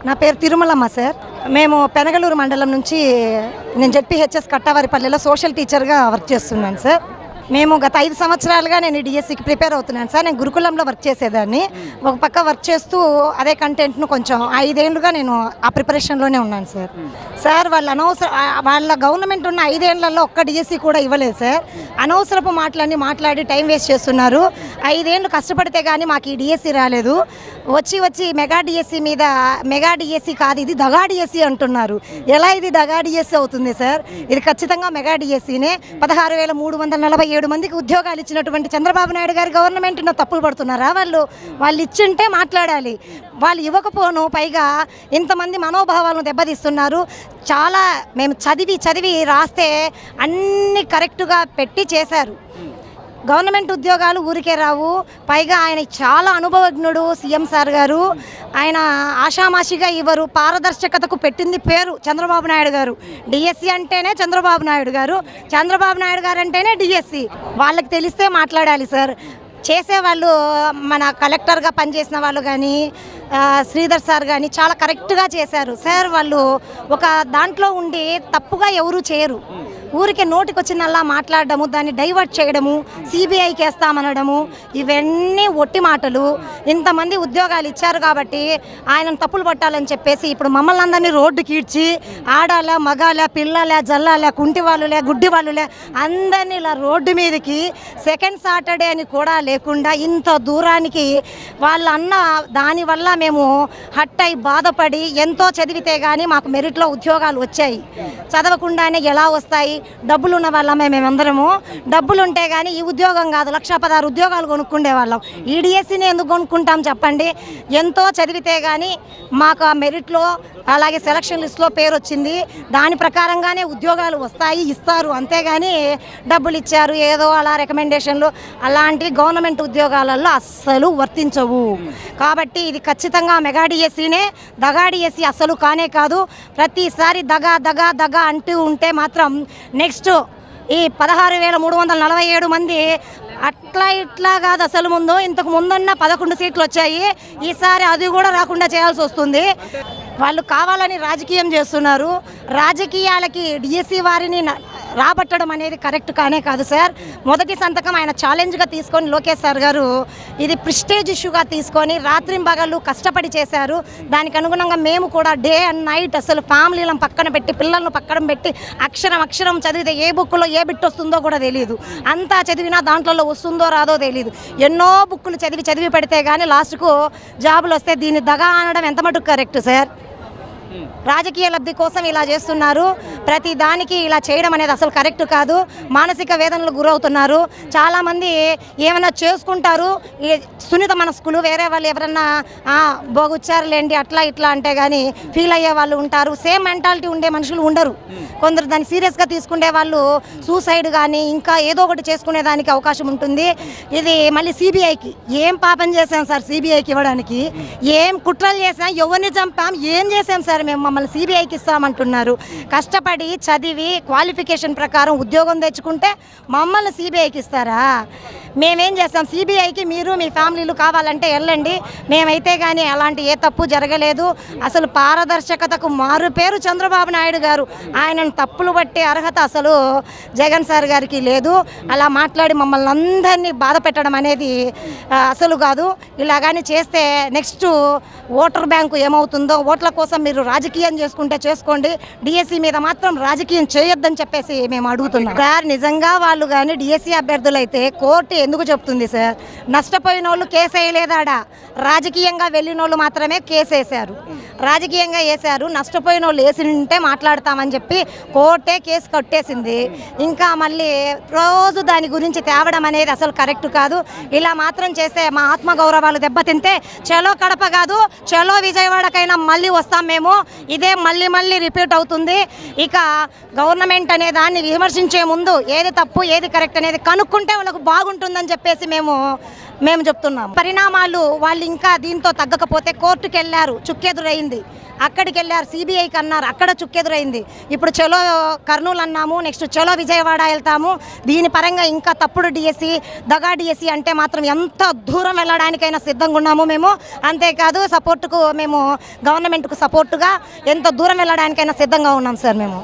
నా పేరు తిరుమలమ్మ సార్. మేము పెనగలూరు మండలం నుంచి నేను జెడ్పీహెచ్ఎస్ కట్టావారిపల్లిలో సోషల్ టీచర్గా వర్క్ చేస్తున్నాను సార్. మేము గత 5 సంవత్సరాలుగా నేను డిఎస్సికి ప్రిపేర్ అవుతున్నాను సార్. నేను గురుకులంలో వర్క్ చేసేదాన్ని. ఒక పక్క వర్క్ చేస్తూ అదే కంటెంట్ను కొంచెం 5 ఏళ్ళుగా నేను ఆ ప్రిపరేషన్లోనే ఉన్నాను సార్. సార్ వాళ్ళ గవర్నమెంట్ ఉన్న 5 ఏళ్లలో ఒక్క డిఎస్సి కూడా ఇవ్వలేదు సార్. అనవసరపు మాట్లాడి టైం వేస్ట్ చేస్తున్నారు. 5 ఏళ్ళు కష్టపడితే కానీ మాకు ఈ డిఎస్సి రాలేదు. వచ్చి మెగా డిఎస్సి మీద మెగా డిఎస్సి కాదు, ఇది దగా డిఎస్సి అంటున్నారు. ఎలా ఇది దగా డిఎస్సి అవుతుంది సార్? ఇది ఖచ్చితంగా మెగా డిఎస్సినే. 16,347 మందికి ఉద్యోగాలు ఇచ్చినటువంటి చంద్రబాబు నాయుడు గారి గవర్నమెంట్ తప్పులు పడుతున్నారా? వాళ్ళు ఇచ్చింటే మాట్లాడాలి. వాళ్ళు ఇవ్వకపోను పైగా ఇంతమంది మనోభావాలను దెబ్బతీస్తున్నారు. చాలా మేము చదివి రాస్తే అన్ని కరెక్టుగా పెట్టి చేశారు. గవర్నమెంట్ ఉద్యోగాలు ఊరికే రావు. పైగా ఆయన చాలా అనుభవజ్ఞుడు సీఎం సార్ గారు. ఆయన ఆషామాషిగా ఇవ్వరు. పారదర్శకతకు పెట్టింది పేరు చంద్రబాబు నాయుడు గారు. డిఎస్సి అంటేనే చంద్రబాబు నాయుడు గారు, చంద్రబాబు నాయుడు గారు అంటేనే డిఎస్సి. వాళ్ళకి తెలిస్తే మాట్లాడాలి సార్. చేసేవాళ్ళు మన కలెక్టర్గా పనిచేసిన వాళ్ళు కానీ శ్రీధర్ సార్ కానీ చాలా కరెక్ట్గా చేశారు సార్. వాళ్ళు ఒక దాంట్లో ఉండి తప్పుగా ఎవరూ చేయరు. ఊరికే నోటికి వచ్చినల్లా మాట్లాడడము, దాన్ని డైవర్ట్ చేయడము, సిబిఐకి వేస్తామనడము, ఇవన్నీ ఒట్టి మాటలు. ఇంతమంది ఉద్యోగాలు ఇచ్చారు కాబట్టి ఆయనను తప్పులు పట్టాలని చెప్పేసి ఇప్పుడు మమ్మల్ని అందరినీ రోడ్డుకి ఈడ్చి ఆడాల మగాల పిల్లల జల్లాల కుంటి వాళ్ళులే గుడ్డి వాళ్ళులే అందరినీ ఇలా రోడ్డు మీదకి సెకండ్ సాటర్డే అని కూడా లేకుండా ఇంత దూరానికి వాళ్ళు అన్న దానివల్ల మేము హట్ అయి బాధపడి ఎంతో చదివితే కానీ మాకు మెరిట్లో ఉద్యోగాలు వచ్చాయి. చదవకుండానే ఎలా వస్తాయి? డబ్బులు ఉన్న వాళ్ళమే మేమందరము. డబ్బులు ఉంటే కానీ ఈ ఉద్యోగం కాదు 1,16,000 ఉద్యోగాలు కొనుక్కుండే వాళ్ళం. ఈ డిఎస్సిని ఎందుకు కొనుక్కుంటాం చెప్పండి? ఎంతో చదివితే కానీ మాకు ఆ మెరిట్లో అలాగే సెలక్షన్ లిస్ట్లో పేరు వచ్చింది. దాని ప్రకారంగానే ఉద్యోగాలు వస్తాయి, ఇస్తారు. అంతేగాని డబ్బులు ఇచ్చారు ఏదో అలా రికమెండేషన్లు అలాంటివి గవర్నమెంట్ ఉద్యోగాలలో అస్సలు వర్తించవు. కాబట్టి ఇది ఖచ్చితంగా మెగా డిఎస్సినే. దగా డిఎస్సి అస్సలు కానే కాదు. ప్రతిసారి దగా అంటూ ఉంటే మాత్రం నెక్స్ట్ ఈ 16,347 మంది అట్లా ఇట్లా కాదు. అసలు ఇంతకు ముందన్న 11 సీట్లు వచ్చాయి. ఈసారి అది కూడా రాకుండా చేయాల్సి వస్తుంది. వాళ్ళు కావాలని రాజకీయం చేస్తున్నారు. రాజకీయాలకి డిఎస్సి వారిని రాబట్టడం అనేది కరెక్ట్ కానే కాదు సార్. మొదటి సంతకం ఆయన ఛాలెంజ్గా తీసుకొని లోకేష్ సార్ గారు ఇది ప్రిస్టేజ్ ఇష్యూగా తీసుకొని రాత్రింబగళ్ళు కష్టపడి చేశారు. దానికి అనుగుణంగా మేము కూడా డే అండ్ నైట్ అసలు ఫ్యామిలీలను పక్కన పెట్టి పిల్లలను పక్కన పెట్టి అక్షరం చదివితే ఏ బుక్లో ఏ బిట్ వస్తుందో కూడా తెలియదు. అంతా చదివినా దాంట్లో వస్తుందో రాదో తెలియదు. ఎన్నో బుక్కులు చదివి పెడితే కానీ లాస్ట్కు జాబులు వస్తే దీన్ని దగా అనడం ఎంత మటుకు కరెక్ట్ సార్? రాజకీయ లబ్ధి కోసం ఇలా చేస్తున్నారు. ప్రతి దానికి ఇలా చేయడం అనేది అసలు కరెక్ట్ కాదు. మానసిక వేదనలకు గురవుతున్నారు. చాలామంది ఏమైనా చేసుకుంటారు. సున్నిత మనస్కులు వేరే వాళ్ళు ఎవరన్నా బోగుచ్చారులేండి అట్లా ఇట్లా అంటే కానీ ఫీల్ అయ్యే వాళ్ళు ఉంటారు. సేమ్ మెంటాలిటీ ఉండే మనుషులు ఉండరు. కొందరు దాన్ని సీరియస్గా తీసుకునే వాళ్ళు సూసైడ్ కానీ ఇంకా ఏదో ఒకటి చేసుకునే దానికి అవకాశం ఉంటుంది. ఇది మళ్ళీ సిబిఐకి ఏం పాపం చేసాం సార్? సిబిఐకి ఇవ్వడానికి ఏం కుట్రలు చేసాం? ఎవరిని చంపాం? ఏం చేసాం సార్? మేము మమ్మల్ని సిబిఐకి ఇస్తామంటున్నారు. కష్టపడి చదివి క్వాలిఫికేషన్ ప్రకారం ఉద్యోగం తెచ్చుకుంటే మమ్మల్ని సిబిఐకి ఇస్తారా? మేమేం చేస్తాం? సిబిఐకి మీరు మీ ఫ్యామిలీలు కావాలంటే వెళ్ళండి. మేమైతే కానీ అలాంటి ఏ తప్పు జరగలేదు. అసలు పారదర్శకతకు మారు పేరు చంద్రబాబు నాయుడు గారు. ఆయనను తప్పులు పట్టే అర్హత అసలు జగన్ సార్ గారికి లేదు. అలా మాట్లాడి మమ్మల్ని అందరినీ బాధ పెట్టడం అనేది అసలు కాదు. ఇలాగాని చేస్తే నెక్స్ట్ ఓటర్ బ్యాంకు ఏమవుతుందో, ఓట్ల కోసం మీరు రాజకీయం చేసుకుంటే చేసుకోండి, డిఎస్సి మీద మాత్రం రాజకీయం చేయొద్దని చెప్పేసి మేము అడుగుతున్నాం సార్. నిజంగా వాళ్ళు కానీ డిఎస్సి అభ్యర్థులు అయితే కోర్టు ఎందుకు చెప్తుంది సార్? నష్టపోయిన వాళ్ళు కేసు వేయలేదాడా? రాజకీయంగా వెళ్ళిన వాళ్ళు మాత్రమే కేసు వేశారు. రాజకీయంగా వేశారు. నష్టపోయిన వాళ్ళు వేసింటే మాట్లాడతామని చెప్పి కోర్టే కేసు కట్టేసింది. ఇంకా మళ్ళీ రోజు దాని గురించి తేవడం అనేది అసలు కరెక్ట్ కాదు. ఇలా మాత్రం చేస్తే మా ఆత్మగౌరవాలు దెబ్బతింటే చలో కడప కాదు చలో విజయవాడకైనా మళ్ళీ వస్తాం మేము. ఇదే మళ్ళీ రిపీట్ అవుతుంది. ఇక గవర్నమెంట్ అనే దాన్ని విమర్శించే ముందు ఏది తప్పు ఏది కరెక్ట్ అనేది కనుక్కుంటే వాళ్ళకు బాగుంటుందని చెప్పేసి మేము చెప్తున్నాం. పరిణామాలు వాళ్ళు ఇంకా దీంతో తగ్గకపోతే కోర్టుకు వెళ్ళారు, చుక్కెదురైంది. అక్కడికి వెళ్ళారు, సిబిఐకి అన్నారు, అక్కడ చుక్కెదురైంది. ఇప్పుడు చలో కర్నూలు అన్నాము, నెక్స్ట్ చలో విజయవాడ వెళ్తాము. దీని పరంగా ఇంకా తప్పుడు డిఎస్సి, దగా డిఎస్సి అంటే మాత్రం ఎంత దూరం వెళ్ళడానికైనా సిద్ధంగా ఉన్నాము మేము. అంతేకాదు సపోర్టుకు మేము గవర్నమెంట్కు సపోర్టుగా ఎంత దూరం వెళ్ళడానికైనా సిద్ధంగా ఉన్నాం సార్ మేము.